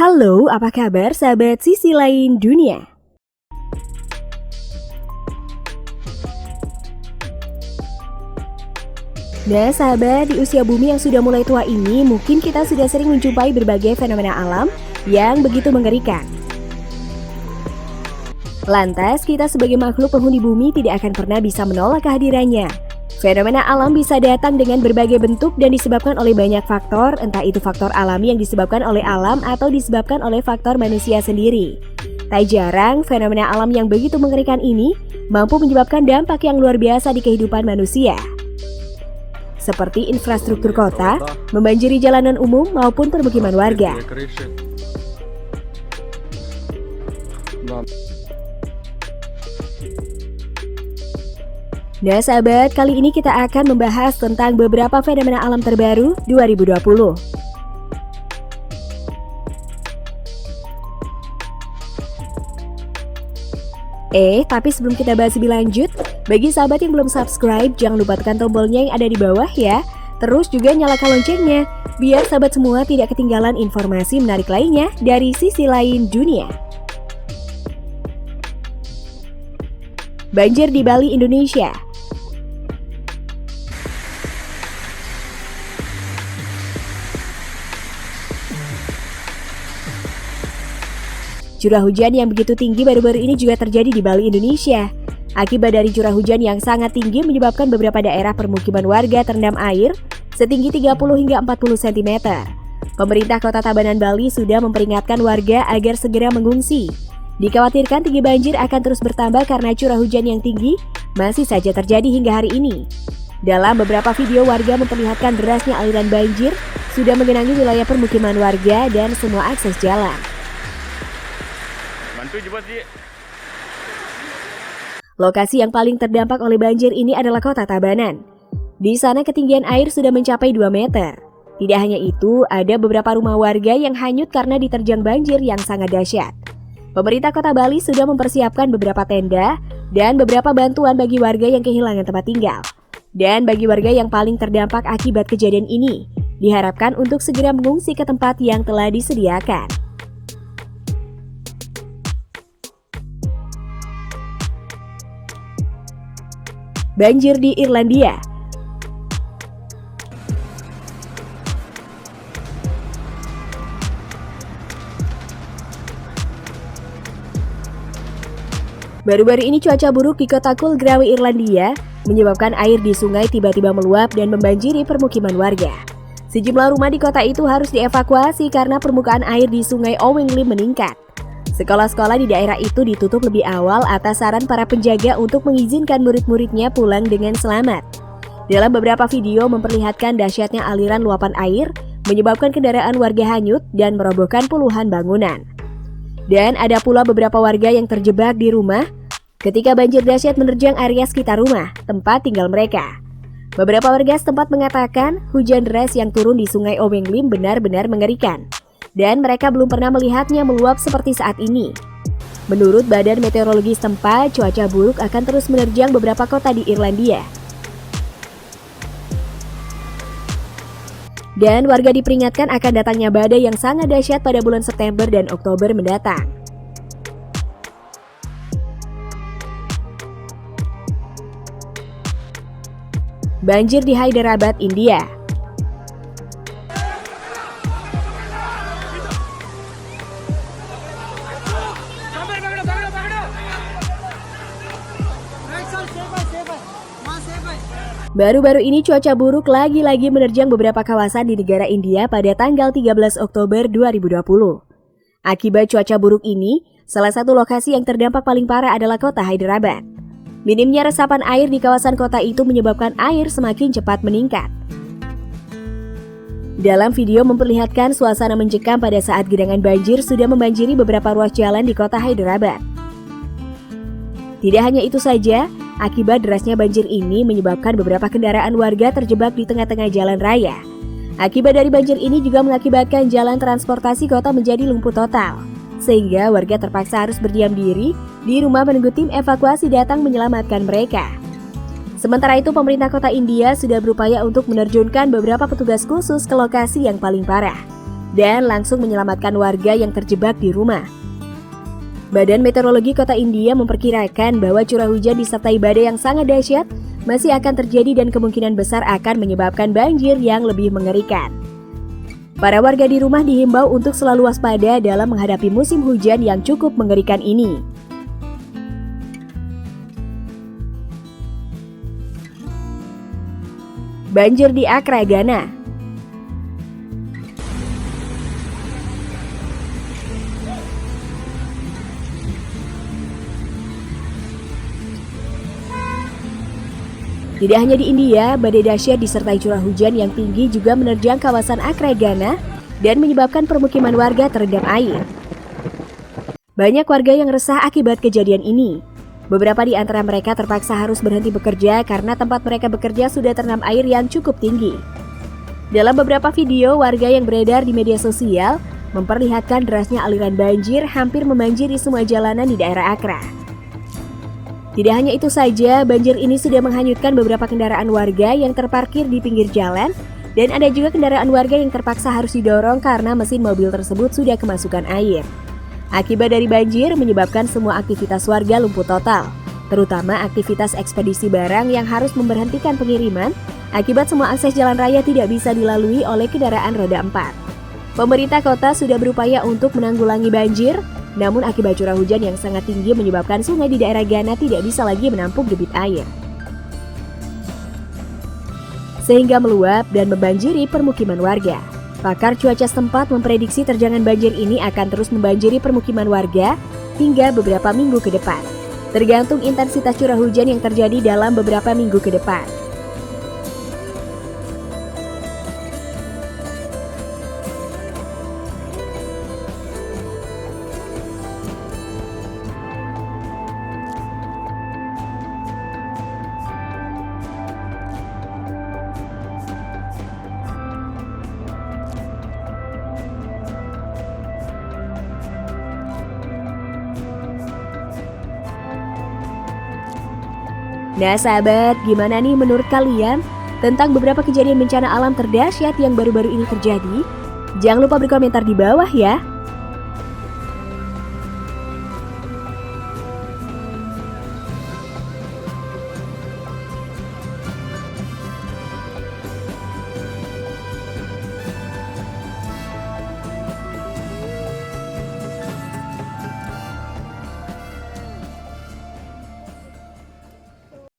Halo, apa kabar sahabat sisi lain dunia? Nah sahabat, di usia bumi yang sudah mulai tua ini, mungkin kita sudah sering menjumpai berbagai fenomena alam yang begitu mengerikan. Lantas, kita sebagai makhluk penghuni bumi tidak akan pernah bisa menolak kehadirannya. Fenomena alam bisa datang dengan berbagai bentuk dan disebabkan oleh banyak faktor, entah itu faktor alami yang disebabkan oleh alam atau disebabkan oleh faktor manusia sendiri. Tak jarang, fenomena alam yang begitu mengerikan ini mampu menyebabkan dampak yang luar biasa di kehidupan manusia. Seperti infrastruktur kota, membanjiri jalanan umum maupun permukiman warga. Nah sahabat, kali ini kita akan membahas tentang beberapa fenomena alam terbaru 2020. Tapi sebelum kita bahas lebih lanjut, bagi sahabat yang belum subscribe, jangan lupa tekan tombolnya yang ada di bawah ya. Terus juga nyalakan loncengnya, biar sahabat semua tidak ketinggalan informasi menarik lainnya dari sisi lain dunia. Banjir di Bali, Indonesia. Curah hujan yang begitu tinggi baru-baru ini juga terjadi di Bali, Indonesia. Akibat dari curah hujan yang sangat tinggi menyebabkan beberapa daerah permukiman warga terendam air setinggi 30 hingga 40 cm. Pemerintah Kota Tabanan, Bali sudah memperingatkan warga agar segera mengungsi. Dikhawatirkan tinggi banjir akan terus bertambah karena curah hujan yang tinggi masih saja terjadi hingga hari ini. Dalam beberapa video warga memperlihatkan derasnya aliran banjir sudah menggenangi wilayah permukiman warga dan semua akses jalan. Lokasi yang paling terdampak oleh banjir ini adalah Kota Tabanan. Di sana ketinggian air sudah mencapai 2 meter. Tidak hanya itu, ada beberapa rumah warga yang hanyut karena diterjang banjir yang sangat dahsyat. Pemerintah Kota Bali sudah mempersiapkan beberapa tenda dan beberapa bantuan bagi warga yang kehilangan tempat tinggal. Dan bagi warga yang paling terdampak akibat kejadian ini, diharapkan untuk segera mengungsi ke tempat yang telah disediakan. Banjir di Irlandia. Baru-baru ini cuaca buruk di kota Kulgrawe, Irlandia menyebabkan air di sungai tiba-tiba meluap dan membanjiri permukiman warga. Sejumlah rumah di kota itu harus dievakuasi karena permukaan air di sungai Owinglim meningkat. Sekolah-sekolah di daerah itu ditutup lebih awal atas saran para penjaga untuk mengizinkan murid-muridnya pulang dengan selamat. Dalam beberapa video memperlihatkan dahsyatnya aliran luapan air menyebabkan kendaraan warga hanyut dan merobohkan puluhan bangunan. Dan ada pula beberapa warga yang terjebak di rumah ketika banjir dahsyat menerjang area sekitar rumah, tempat tinggal mereka. Beberapa warga setempat mengatakan hujan deras yang turun di sungai Owinglim benar-benar mengerikan. Dan mereka belum pernah melihatnya meluap seperti saat ini. Menurut Badan Meteorologi setempat, cuaca buruk akan terus menerjang beberapa kota di Irlandia. Dan warga diperingatkan akan datangnya badai yang sangat dahsyat pada bulan September dan Oktober mendatang. Banjir di Hyderabad, India. Baru-baru ini cuaca buruk lagi-lagi menerjang beberapa kawasan di negara India pada tanggal 13 Oktober 2020. Akibat cuaca buruk ini, salah satu lokasi yang terdampak paling parah adalah kota Hyderabad. Minimnya resapan air di kawasan kota itu menyebabkan air semakin cepat meningkat. Dalam video memperlihatkan suasana mencekam pada saat genangan banjir sudah membanjiri beberapa ruas jalan di kota Hyderabad. Tidak hanya itu saja, akibat derasnya banjir ini menyebabkan beberapa kendaraan warga terjebak di tengah-tengah jalan raya. Akibat dari banjir ini juga mengakibatkan jalan transportasi kota menjadi lumpuh total, sehingga warga terpaksa harus berdiam diri di rumah menunggu tim evakuasi datang menyelamatkan mereka. Sementara itu, pemerintah kota India sudah berupaya untuk menerjunkan beberapa petugas khusus ke lokasi yang paling parah. dan langsung menyelamatkan warga yang terjebak di rumah. Badan Meteorologi Kota India memperkirakan bahwa curah hujan disertai badai yang sangat dahsyat masih akan terjadi dan kemungkinan besar akan menyebabkan banjir yang lebih mengerikan. Para warga di rumah dihimbau untuk selalu waspada dalam menghadapi musim hujan yang cukup mengerikan ini. Banjir di Accra, Ghana. Tidak hanya di India, badai dahsyat disertai curah hujan yang tinggi juga menerjang kawasan Accra, Ghana dan menyebabkan permukiman warga terendam air. Banyak warga yang resah akibat kejadian ini. Beberapa di antara mereka terpaksa harus berhenti bekerja karena tempat mereka bekerja sudah terendam air yang cukup tinggi. Dalam beberapa video, warga yang beredar di media sosial memperlihatkan derasnya aliran banjir hampir membanjiri semua jalanan di daerah Accra. Tidak hanya itu saja, banjir ini sudah menghanyutkan beberapa kendaraan warga yang terparkir di pinggir jalan dan ada juga kendaraan warga yang terpaksa harus didorong karena mesin mobil tersebut sudah kemasukan air. Akibat dari banjir menyebabkan semua aktivitas warga lumpuh total, terutama aktivitas ekspedisi barang yang harus memberhentikan pengiriman akibat semua akses jalan raya tidak bisa dilalui oleh kendaraan roda 4. Pemerintah kota sudah berupaya untuk menanggulangi banjir, namun akibat curah hujan yang sangat tinggi menyebabkan sungai di daerah Ghana tidak bisa lagi menampung debit air, sehingga meluap dan membanjiri permukiman warga. Pakar cuaca setempat memprediksi terjangan banjir ini akan terus membanjiri permukiman warga hingga beberapa minggu ke depan, tergantung intensitas curah hujan yang terjadi dalam beberapa minggu ke depan. Nah sahabat, gimana nih menurut kalian tentang beberapa kejadian bencana alam terdahsyat yang baru-baru ini terjadi? Jangan lupa berkomentar di bawah ya.